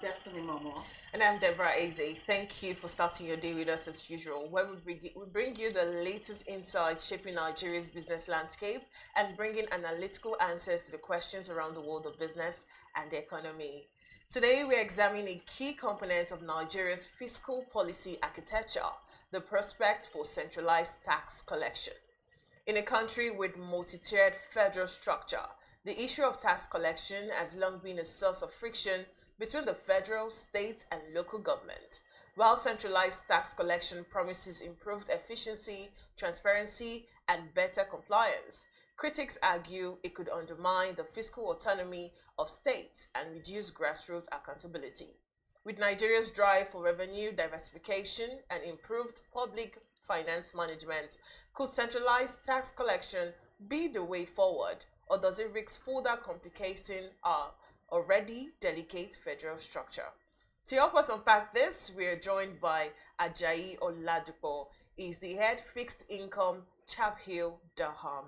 Destiny Momo. And I'm Deborah Eze. Thank you for starting your day with us as usual, where we bring you the latest insights shaping Nigeria's business landscape and bringing analytical answers to the questions around the world of business and the economy. Today, we're examining a key component of Nigeria's fiscal policy architecture, the prospect for centralized tax collection. In a country with multi-tiered federal structure, the issue of tax collection has long been a source of friction between the federal, state, and local government. While centralized tax collection promises improved efficiency, transparency, and better compliance, critics argue it could undermine the fiscal autonomy of states and reduce grassroots accountability. With Nigeria's drive for revenue diversification and improved public finance management, could centralized tax collection be the way forward, or does it risk further complicating our already delicate federal structure? To help us unpack this, we are joined by Ajayi Oladipo. He's the head fixed income Chaphill Durham.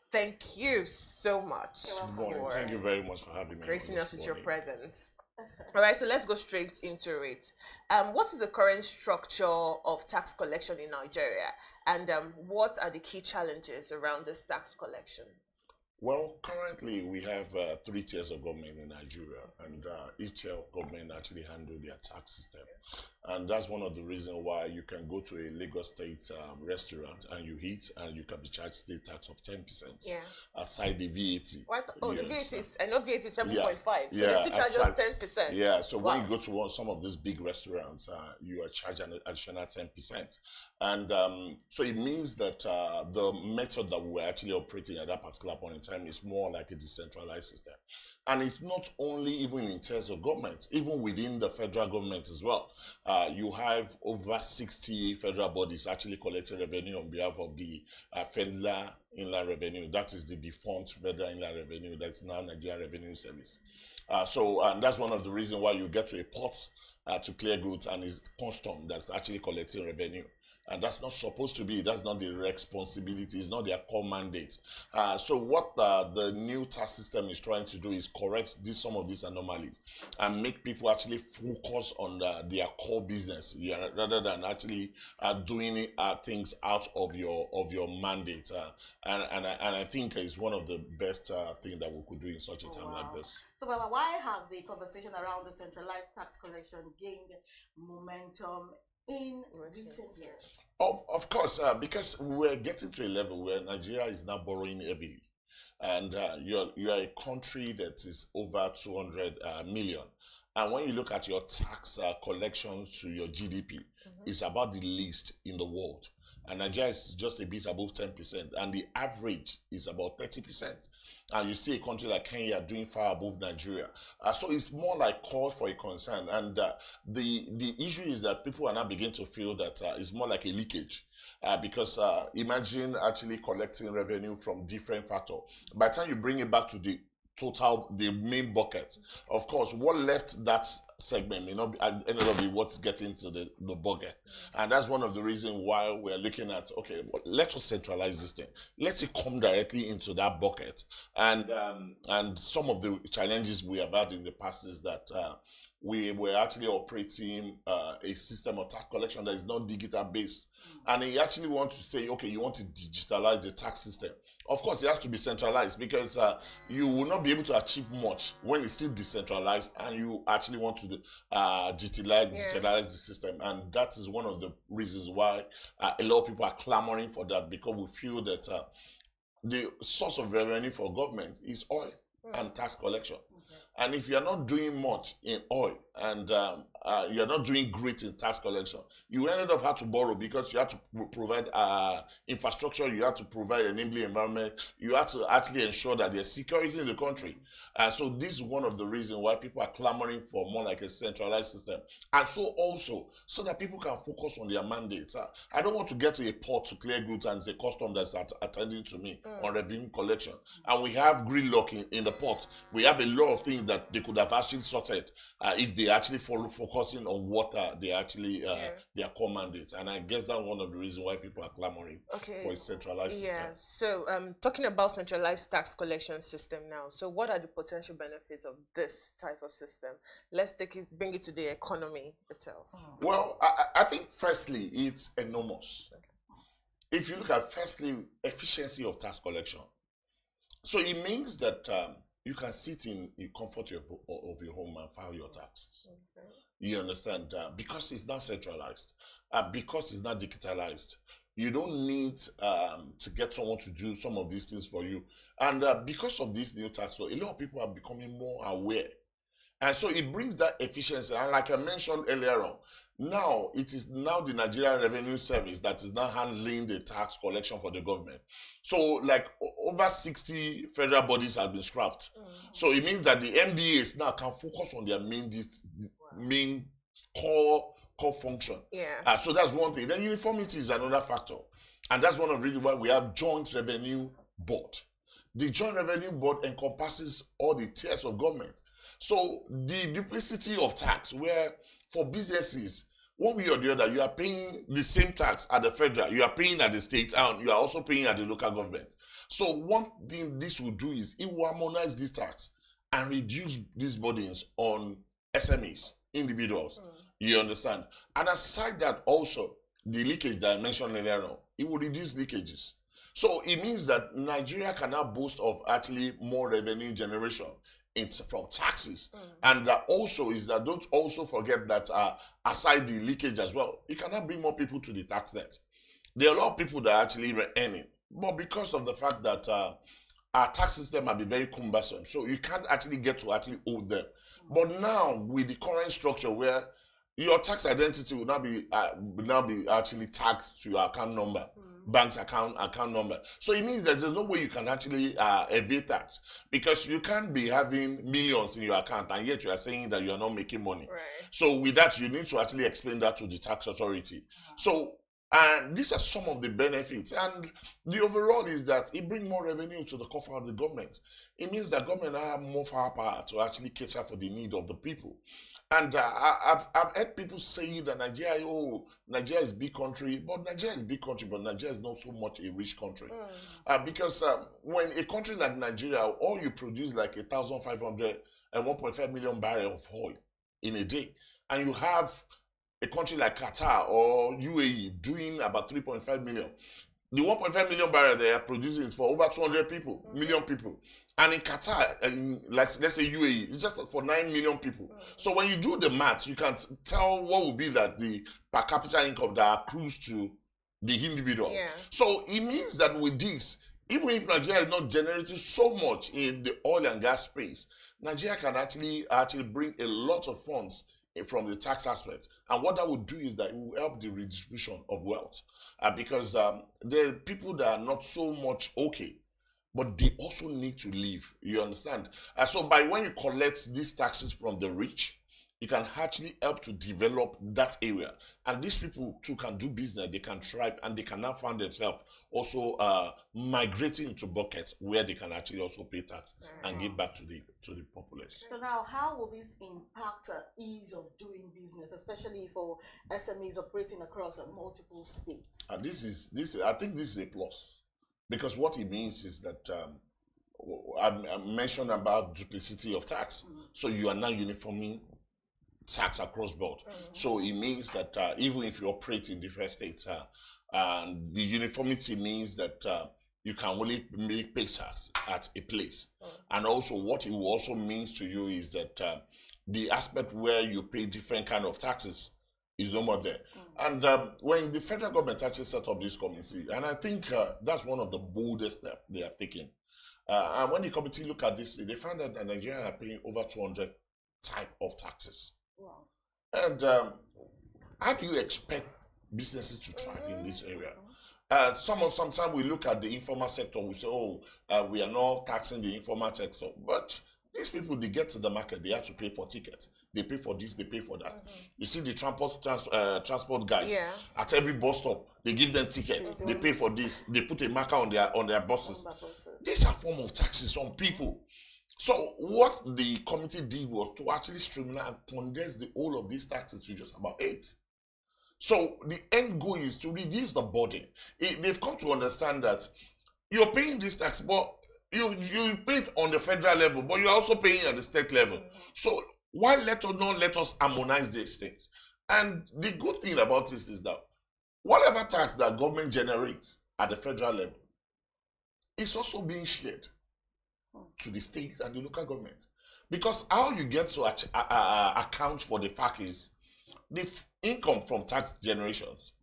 Thank you so much. Good morning. Thank you very much for having me. Gracing us with your presence. All right, so let's go straight into it. What is the current structure of tax collection in Nigeria, and what are the key challenges around this tax collection? Well, currently we have 3 tiers of government in Nigeria, and each tier of government actually handle their tax system. And that's one of the reasons why you can go to a Lagos State restaurant and you eat and you can be charged state tax of 10%. Yeah. Aside the VAT. What? Oh, the VAT is, I know VAT is 7.5. Yeah. So they still charge us 10%. Yeah, so wow. when you go to some of these big restaurants, you are charged an additional 10%. And so it means that the method that we're actually operating at that particular point in time is more like a decentralized system. And it's not only even in terms of government, even within the federal government as well. You have over 60 federal bodies actually collecting revenue on behalf of the Federal Inland Revenue. That is the defunct Federal Inland Revenue that's now Nigerian Revenue Service. So that's one of the reasons why you get to a port to clear goods and it's custom that's actually collecting revenue. And that's not supposed to be, that's not the responsibility, it's not their core mandate. So what the new tax system is trying to do is correct some of these anomalies and make people actually focus on their core business, rather than actually doing things out of your mandate. And I think it's one of the best things that we could do in such a time like this. So, Baba, why has the conversation around the centralized tax collection gained momentum in recent years? Of course, because we're getting to a level where Nigeria is now borrowing heavily. And you are a country that is over 200 million. And when you look at your tax collections to your GDP, it's about the least in the world. And Nigeria is just a bit above 10%. And the average is about 30%. And you see a country like Kenya doing far above Nigeria. So it's more like call for a concern. And the issue is that people are now beginning to feel that it's more like a leakage. Because imagine actually collecting revenue from different factors. By the time you bring it back to the main bucket, of course, what left that segment may not be ended up be what's getting to the bucket. And that's one of the reasons why we're looking at, okay, let us centralize this thing. Let it come directly into that bucket. And some of the challenges we have had in the past is that we were actually operating a system of tax collection that is not digital based. And you actually want to say, okay, you want to digitalize the tax system. Of course, it has to be centralized because you will not be able to achieve much when it's still decentralized and you actually want to digitalize the system. And that is one of the reasons why a lot of people are clamoring for that, because we feel that the source of revenue for government is oil and tax collection. And if you're not doing much in oil and you're not doing great in tax collection, you ended up having to borrow because you have to provide infrastructure, you have to provide an enabling environment, you have to actually ensure that there's security in the country. So this is one of the reasons why people are clamoring for more like a centralized system. And so also, so that people can focus on their mandates. I don't want to get to a port to clear goods and say custom that's attending to me on revenue collection. And we have gridlock in the port. We have a lot of things that they could have actually sorted if they actually focusing on what they actually their core mandates. And I guess that's one of the reasons why people are clamoring for a centralized system. So talking about centralized tax collection system now, so what are the potential benefits of this type of system? Let's bring it to the economy itself. Well, I think firstly it's enormous. If you look at firstly efficiency of tax collection, so it means that you can sit in the comfort of your home and file your taxes. You understand? Because it's not centralized, because it's not digitalized, you don't need to get someone to do some of these things for you. And because of this new tax law, a lot of people are becoming more aware. And so it brings that efficiency. And like I mentioned earlier on, now it is now the Nigerian Revenue Service that is now handling the tax collection for the government. So like over 60 federal bodies have been scrapped. So it means that the MDAs now can focus on their main core function. So that's one thing. Then uniformity is another factor. And that's one of the reasons why we have Joint Revenue Board. The Joint Revenue Board encompasses all the tiers of government. So the duplicity of tax, where for businesses, one way or the other, you are paying the same tax at the federal, you are paying at the state, and you are also paying at the local government. So one thing this will do is it will harmonize this tax and reduce these burdens on SMEs, individuals. You understand? And aside that also, the leakage that I mentioned earlier on, it will reduce leakages. So it means that Nigeria can now boast of actually more revenue generation from taxes. And also is that don't also forget that aside the leakage as well, it cannot bring more people to the tax net. There are a lot of people that are actually earning, but because of the fact that our tax system might be very cumbersome, so you can't actually get to actually owe them. But now with the current structure where your tax identity will now be actually tagged to your account number, bank's account number. So it means that there's no way you can actually evade tax, because you can't be having millions in your account and yet you are saying that you are not making money. So with that, you need to actually explain that to the tax authority. So and these are some of the benefits, and the overall is that it brings more revenue to the coffers of the government. It means that government have more firepower to actually cater for the need of the people. And I've heard people say that Nigeria is a big country, but Nigeria is a big country, but Nigeria is not so much a rich country. Because when a country like Nigeria, all you produce like 1,500 and 1.5 million barrels of oil in a day, and you have a country like Qatar or UAE doing about 3.5 million. The 1.5 million barrels they are producing is for over 200 million people. And in Qatar, let's say UAE, it's just for 9 million people. So when you do the math, you can tell what will be that the per capita income that accrues to the individual. So it means that with this, even if Nigeria is not generating so much in the oil and gas space, Nigeria can actually bring a lot of funds from the tax aspect. And what that would do is that it will help the redistribution of wealth. Because there are people that are not so much okay, but they also need to live. You understand? So by when you collect these taxes from the rich, you can actually help to develop that area. And these people too can do business, they can thrive, and they can now find themselves also migrating into buckets where they can actually also pay tax and give back to the populace. So now, how will this impact ease of doing business, especially for SMEs operating across multiple states? I think this is a plus. Because what it means is that I mentioned about duplicity of tax. So you are now uniforming tax across board. So it means that even if you operate in different states, and the uniformity means that you can only pay tax at a place. And also what it also means to you is that the aspect where you pay different kind of taxes is no more there. And when the federal government actually set up this committee, and I think that's one of the boldest steps they have taken. And when the committee look at this, they found that Nigerians are paying over 200 type of taxes. Wow. And how do you expect businesses to thrive in this area? Sometimes we look at the informal sector, we say, we are not taxing the informal sector. But these people, they get to the market, they have to pay for tickets. They pay for this, they pay for that. You see the transport guys at every bus stop, they give them tickets, they pay for this, they put a marker on their buses. These are form of taxes on people. So what the committee did was to actually streamline and condense the whole of these taxes to just about 8. So the end goal is to reduce the burden. They've come to understand that you're paying this tax, but you pay it on the federal level, but you're also paying at the state level. So why let us harmonize these things? And the good thing about this is that whatever tax that government generates at the federal level is also being shared to the states and the local government. Because how you get to account for the fact is the income from tax generations,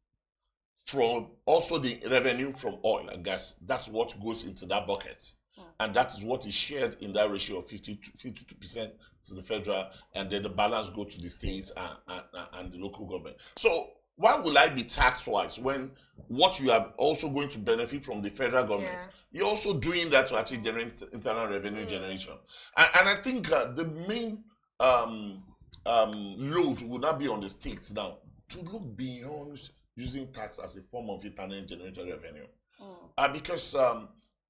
from also the revenue from oil and gas, that's what goes into that bucket. And that is what is shared in that ratio of 52% to the federal, and then the balance go to the states and the local government. So why will I be taxed twice when what you are also going to benefit from the federal government, you're also doing that to actually generate internal revenue generation? And I think the main load will not be on the states now to look beyond using tax as a form of internal generated revenue. Because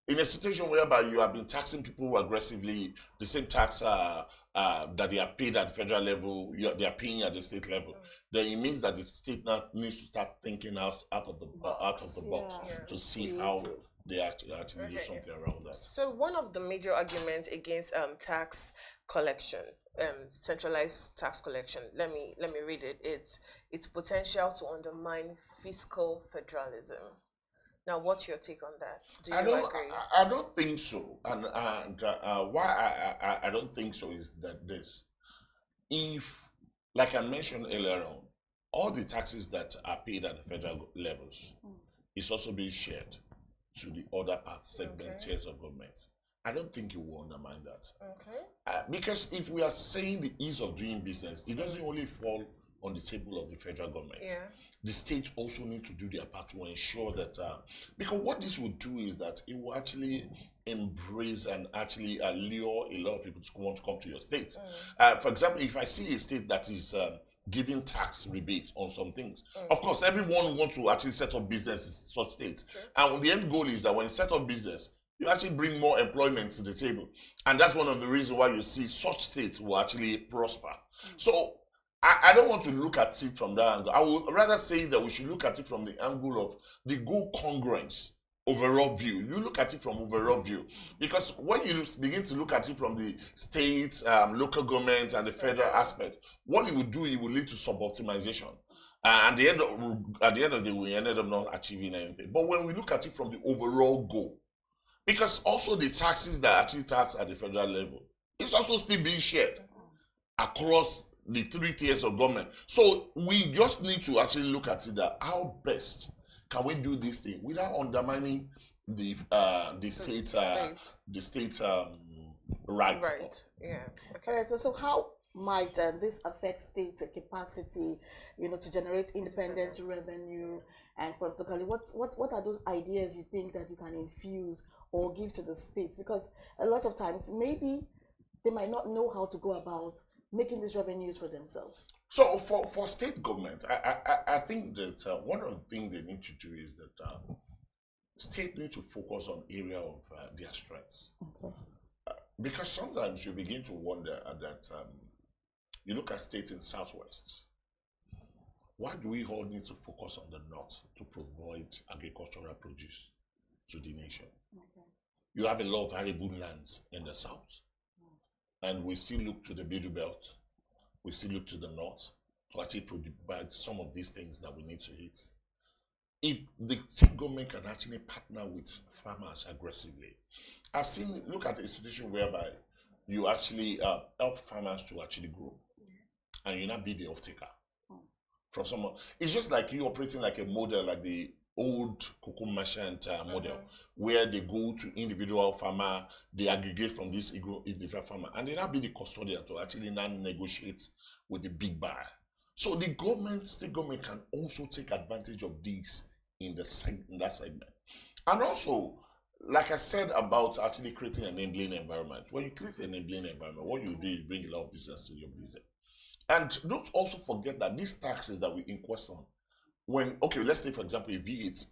in a situation whereby you have been taxing people aggressively, the same tax that they are paid at the federal level, they are paying at the state level, then it means that the state now needs to start thinking out of the box to see how they actually do something around that. So one of the major arguments against tax collection, centralized tax collection, let me read it. It's its potential to undermine fiscal federalism. Now, what's your take on that? Do you agree? I don't think so. And why I don't think so is that this. If, like I mentioned earlier on, all the taxes that are paid at the federal levels is also being shared to the other parts, tiers of government, I don't think it will undermine that. Because if we are saying the ease of doing business, it doesn't only fall on the table of the federal government. The states also need to do their part to ensure that, because what this will do is that it will actually embrace and actually allure a lot of people to want to come to your state. For example, if I see a state that is giving tax rebates on some things, of course, everyone wants to actually set up business in such states. And the end goal is that when you set up business, you actually bring more employment to the table. And that's one of the reasons why you see such states will actually prosper. So I don't want to look at it from that angle. I would rather say that we should look at it from the angle of the goal congruence, overall view. You look at it from overall view. Because when you begin to look at it from the states, local government, and the federal aspect, what it will do, it will lead to suboptimization. And at the end of the day, we ended up not achieving anything. But when we look at it from the overall goal, because also the taxes that are actually taxed at the federal level, it's also still being shared across the 3 tiers of government. So we just need to actually look at it that how best can we do this thing without undermining the state right. All right. So how might this affect state capacity, to generate independent revenue? And locally, what are those ideas you think that you can infuse or give to the states? Because a lot of times maybe they might not know how to go about making these revenues for themselves. So for state government, I think that one of the things they need to do is that state need to focus on area of their strengths. Because sometimes you begin to wonder that you look at states in Southwest. Why do we all need to focus on the North to provide agricultural produce to the nation? You have a lot of arable lands in the South. And we still look to the Middle Belt. We still look to the North to actually provide some of these things that we need to eat. If the state government can actually partner with farmers aggressively, look at the institution whereby you actually help farmers to actually grow, and you not be the off-taker from someone. It's just like you operating like a model, like the old cocoa merchant model, where they go to individual farmer, they aggregate from this individual farmer, and they now be the custodian to actually now negotiate with the big buyer. So the state government can also take advantage of this in that segment. And also, like I said about actually creating an enabling environment, when you create an enabling environment, what you do is bring a lot of business to your business. And don't also forget that these taxes that we inquest on, let's take for example a VAT.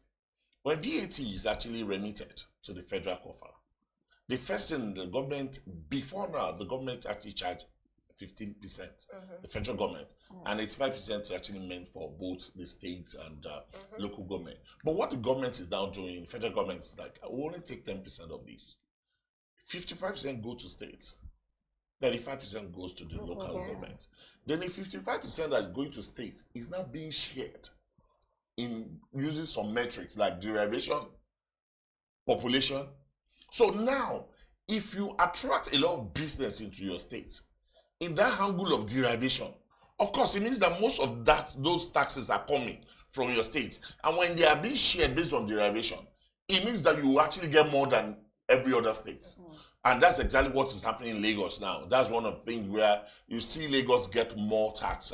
When VAT is actually remitted to the federal coffer, The first thing the government, before now, the government actually charged 15%, the federal government, and it's 5% actually meant for both the states and local government. But what the government is now doing, the federal government is like, we'll only take 10% of these. 55% go to states, 35% goes to the local government. Then the 55% that is going to states is now being shared in using some metrics like derivation, population. So now, if you attract a lot of business into your state, in that angle of derivation, of course, it means that most of those taxes are coming from your state. And when they are being shared based on derivation, it means that you actually get more than every other state. And that's exactly what is happening in Lagos now. That's one of the things where you see Lagos get more tax,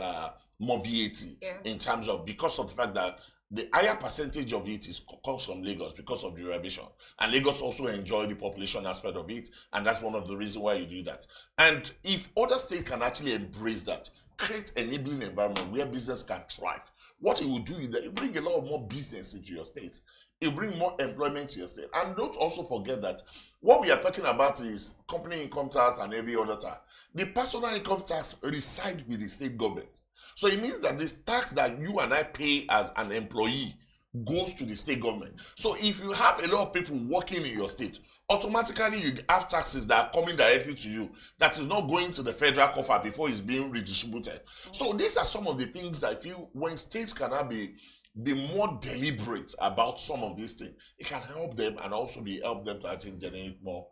more VAT in terms of, because of the fact that the higher percentage of it comes from Lagos because of derivation. And Lagos also enjoy the population aspect of it. And that's one of the reasons why you do that. And if other states can actually embrace that, create an enabling environment where business can thrive, what it will do is that it will bring a lot of more business into your state. It will bring more employment to your state. And don't also forget that what we are talking about is company income tax and every other tax. The personal income tax resides with the state government. So it means that this tax that you and I pay as an employee goes to the state government. So if you have a lot of people working in your state, automatically you have taxes that are coming directly to you that is not going to the federal coffers before it's being redistributed. So these are some of the things that I feel when states cannot be more deliberate about some of these things, it can help them and also help them to actually generate more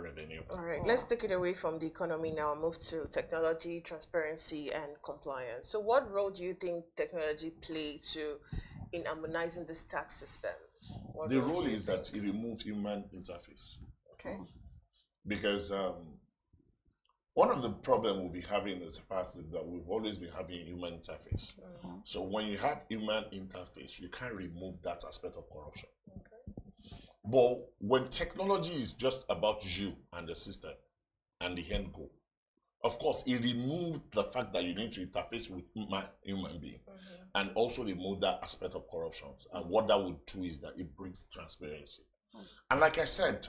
revenue. All right, let's take it away from the economy now and move to technology, transparency, and compliance. So what role do you think technology play in harmonizing these tax systems? The role is that it removes human interface. Okay. Because one of the problems we'll be having is the past is that we've always been having human interface. So when you have human interface, you can't remove that aspect of corruption. But when technology is just about you and the system and the end goal, of course, it removes the fact that you need to interface with human being and also remove that aspect of corruption. And what that would do is that it brings transparency. And like I said,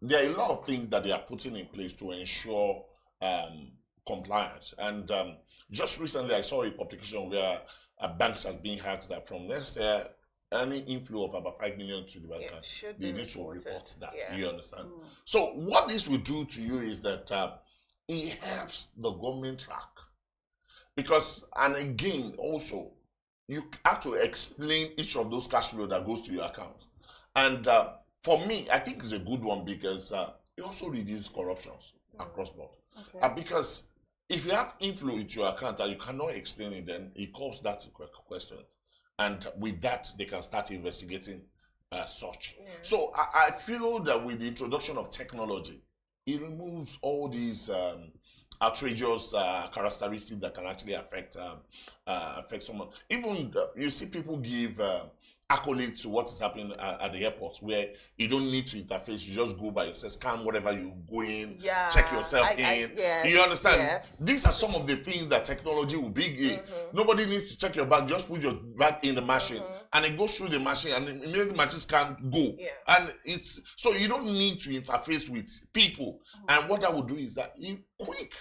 there are a lot of things that they are putting in place to ensure compliance. And just recently, I saw a publication where banks has been hacked that from next year, any inflow of about 5 million to the bank, they need to report that. You understand? So what this will do to you is that it helps the government track. Because, and again, also, you have to explain each of those cash flow that goes to your account. And for me, I think it's a good one because it also reduces corruptions across board. Because if you have inflow into your account and you cannot explain it, then it calls that questions. And with that, they can start investigating such. So I feel that with the introduction of technology, it removes all these outrageous characteristics that can actually affect someone. Even you see people give accolades to what is happening at the airport, where you don't need to interface, you just go by yourself, scan whatever you go in, check yourself in. You understand? These are some of the things that technology will bring in. Nobody needs to check your bag, just put your bag in the machine and it goes through the machine and immediately the machine can go. And it's so you don't need to interface with people. And what that will do is that you quick,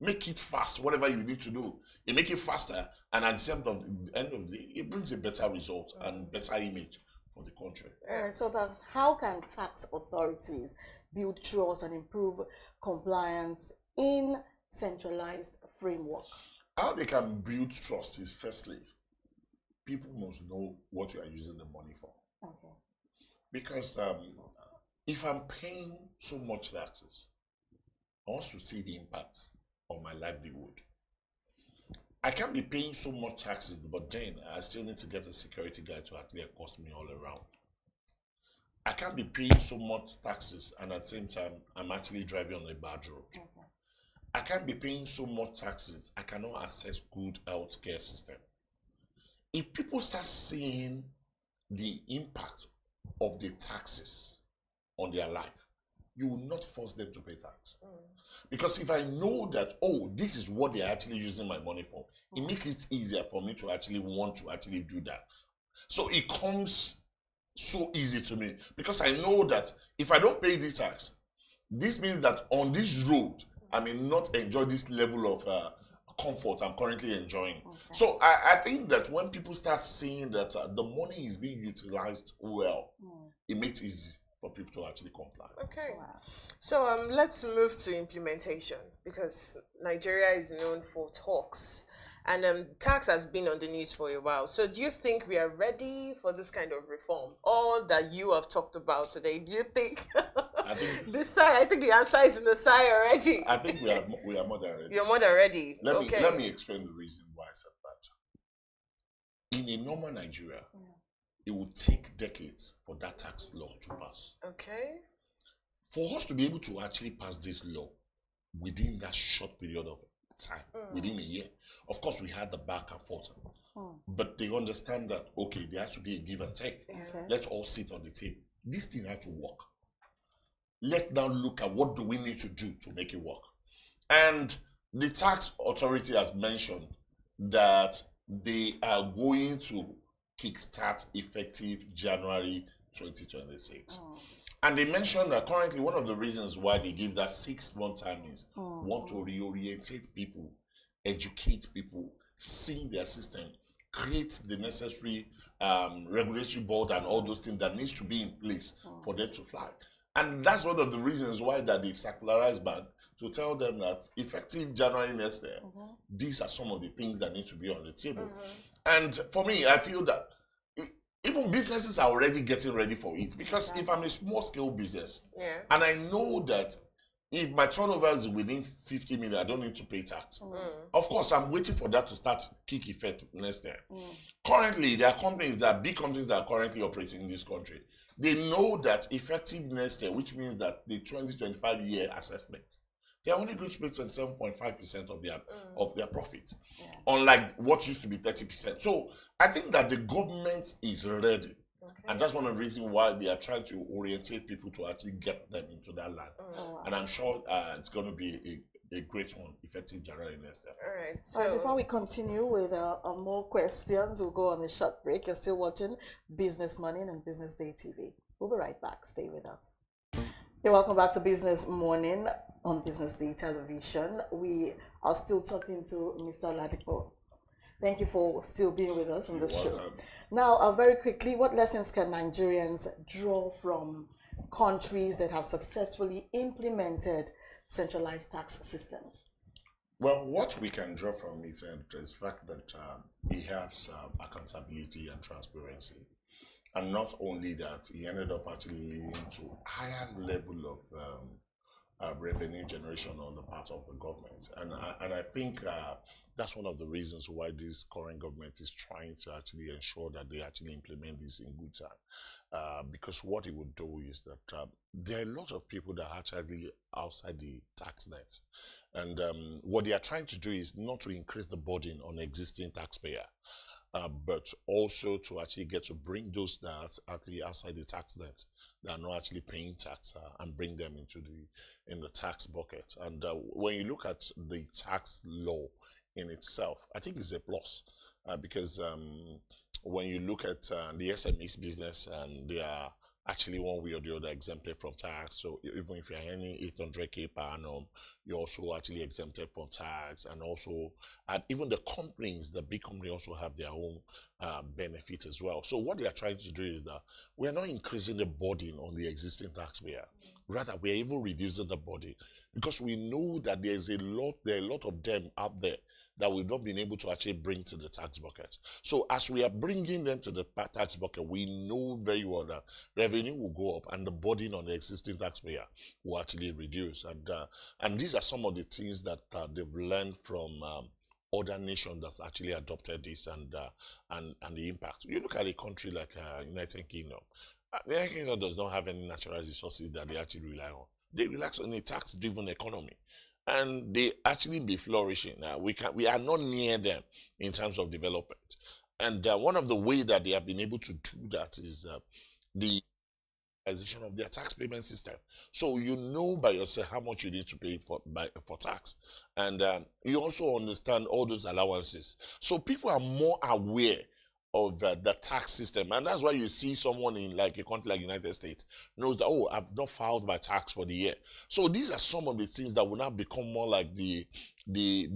make it fast, whatever you need to do. You make it faster, and at the end of the day, it brings a better result and better image for the country. So that how can tax authorities build trust and improve compliance in centralized framework? How they can build trust is, firstly, people must know what you are using the money for. Because if I'm paying so much taxes, I want to see the impact on my livelihood. I can't be paying so much taxes, but then I still need to get a security guard to actually cost me all around. I can't be paying so much taxes and at the same time, I'm actually driving on a bad road. I can't be paying so much taxes, I cannot access good healthcare system. If people start seeing the impact of the taxes on their life, you will not force them to pay tax. Because if I know that, oh, this is what they're actually using my money for, it makes it easier for me to actually want to actually do that. So it comes so easy to me because I know that if I don't pay this tax, This means that on this road, I may not enjoy this level of comfort I'm currently enjoying. Okay. So I think that when people start seeing that the money is being utilized well, it makes it easy for people to actually comply. Okay. Wow. So let's move to implementation, because Nigeria is known for talks, and tax has been on the news for a while. So do you think we are ready for this kind of reform? All that you have talked about today, do you think? I think this side, I think the answer is in the side already. I think we are more than ready. You're more than ready. Let me explain the reason why I said that. In a normal Nigeria, it would take decades for that tax law to pass. Okay. For us to be able to actually pass this law within that short period of time, within a year, of course, we had the back and forth. But they understand that, okay, there has to be a give and take. Okay. Let's all sit on the table. This thing has to work. Let's now look at what do we need to do to make it work. And the tax authority has mentioned that they are going to kickstart effective January 2026. And they mentioned that currently one of the reasons why they give that 6-month time is want to reorientate people, educate people, see their system, create the necessary regulatory board and all those things that needs to be in place for them to fly. And that's one of the reasons why that they've circularized bank to tell them that effective January next year, these are some of the things that need to be on the table. And for me, I feel that even businesses are already getting ready for it, because if I'm a small scale business and I know that if my turnover is within 50 million, I don't need to pay tax. Of course, I'm waiting for that to start kick effect next year. Currently, there are companies that are big companies that are currently operating in this country. They know that effective next year, which means that the 2025 year assessment, they are only going to pay 27.5% of their profit, unlike what used to be 30%. So I think that the government is ready. And that's one of the reasons why they are trying to orientate people to actually get them into that land. And I'm sure it's going to be a great one, effective January next year. All right. So before we continue with more questions, we'll go on a short break. You're still watching Business Morning and BusinessDay TV. We'll be right back. Stay with us. Hey, welcome back to Business Morning on BusinessDay Television. We are still talking to Mr. Ladipo. Thank you for still being with us on the show. Now, very quickly, what lessons can Nigerians draw from countries that have successfully implemented centralized tax systems? Well, what we can draw from it is the fact that it has accountability and transparency. And not only that, it ended up actually leading to higher level of revenue generation on the part of the government. And I think that's one of the reasons why this current government is trying to actually ensure that they actually implement this in good time. Because what it would do is that there are a lot of people that are actually outside the tax net. And what they are trying to do is not to increase the burden on existing taxpayer, but also to actually get to bring those that are actually outside the tax net, that are not actually paying tax, and bring them into the tax bucket. And when you look at the tax law in itself, I think it's a plus, because when you look at the SMEs business, and they are actually one way or the other exempted from tax. So even if you're earning 800K per annum, you're also actually exempted from tax. And also, and even the companies, the big companies also have their own benefit as well. So what they are trying to do is that we're not increasing the burden on the existing taxpayer. Rather, we're even reducing the burden, because we know that there are a lot of them out there that we've not been able to actually bring to the tax bucket. So as we are bringing them to the tax bucket, we know very well that revenue will go up and the burden on the existing taxpayer will actually reduce. And these are some of the things that they've learned from other nations that's actually adopted this, and the impact. You look at a country like United Kingdom. The United Kingdom does not have any natural resources that they actually rely on. They rely on a tax-driven economy, and they actually be flourishing. We are not near them in terms of development. And one of the ways that they have been able to do that is the organization of their tax payment system. So you know by yourself how much you need to pay for tax. And you also understand all those allowances. So people are more aware of the tax system, and that's why you see someone in like a country like United States knows that, oh, I've not filed my tax for the year. So these are some of the things that will now become more like the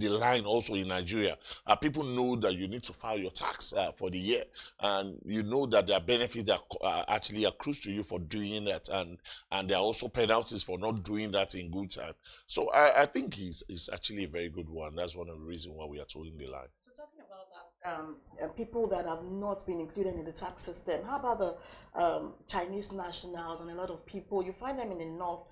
line also in Nigeria. People know that you need to file your tax for the year, and you know that there are benefits that actually accrues to you for doing that, and there are also penalties for not doing that in good time. So I think it's actually a very good one. That's one of the reasons why we are towing the line. So talking about that, people that have not been included in the tax system, how about the Chinese nationals and a lot of people? You find them in the north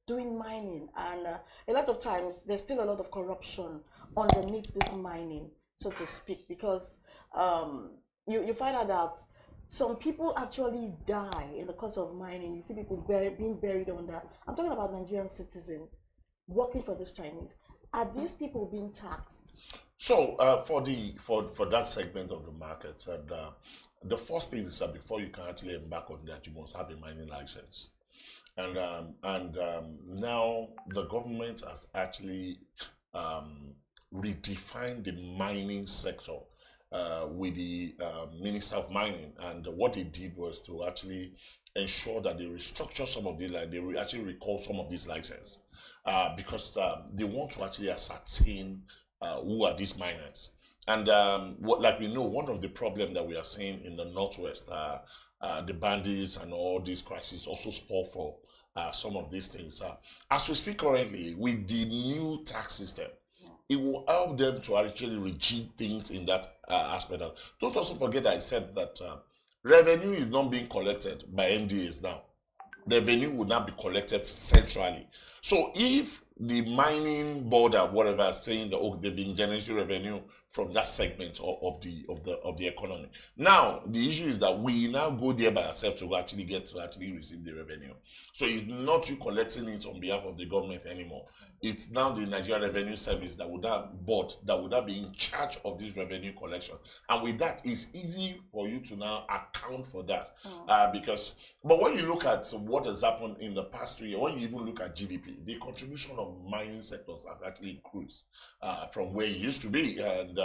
doing mining, and a lot of times there's still a lot of corruption underneath this mining, so to speak, because you find out that some people actually die in the course of mining. You see people being buried under. I'm talking about Nigerian citizens working for this Chinese. Are these people being taxed? So for that segment of the market, and the first thing is that before you can actually embark on that, you must have a mining license. And now the government has actually redefined the mining sector with the Minister of Mining, and what they did was to actually ensure that they restructure some of the, like they actually recall some of these licenses because they want to actually ascertain who are these miners. And like we know, one of the problems that we are seeing in the Northwest, the bandits and all these crises also spur for some of these things. As we speak currently, with the new tax system, it will help them to actually regime things in that aspect. Don't also forget that I said that revenue is not being collected by MDAs now. Revenue will now be collected centrally. So if the mining board or whatever is saying that, oh, they've been generating revenue from that segment of the economy. Now the issue is that we now go there by ourselves to actually receive the revenue. So it's not you collecting it on behalf of the government anymore. It's now the Nigerian Revenue Service that would have be in charge of this revenue collection. And with that, it's easy for you to now account for that. But when you look at what has happened in the past 2 years, when you even look at GDP, the contribution of mining sectors has actually increased from where it used to be, and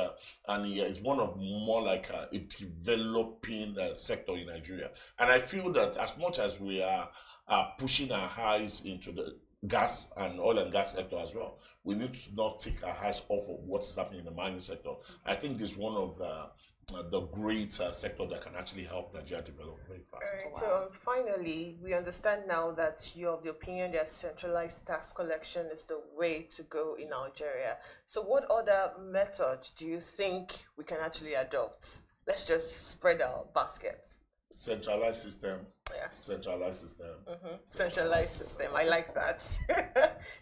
it's one of more like a developing sector in Nigeria. And I feel that as much as we are pushing our eyes into the gas and oil and gas sector as well, we need to not take our eyes off of what is happening in the mining sector. I think it's one of the great sector that can actually help Nigeria develop very fast. All right, so finally, we understand now that you're of the opinion that centralized tax collection is the way to go in Nigeria. So what other methods do you think we can actually adopt? Let's just spread our baskets. Centralized system. Yeah. Centralized system. Centralized system. I like that.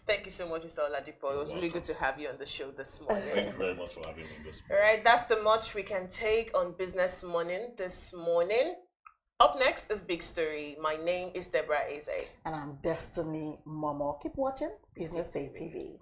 Thank you so much, Mr. Oladipo. It was really good to have you on the show this morning. Thank you very much for having me this morning. All right, that's the much we can take on Business Morning this morning. Up next is Big Story. My name is Deborah Eze. And I'm Destiny Momo. Keep watching BusinessDay TV.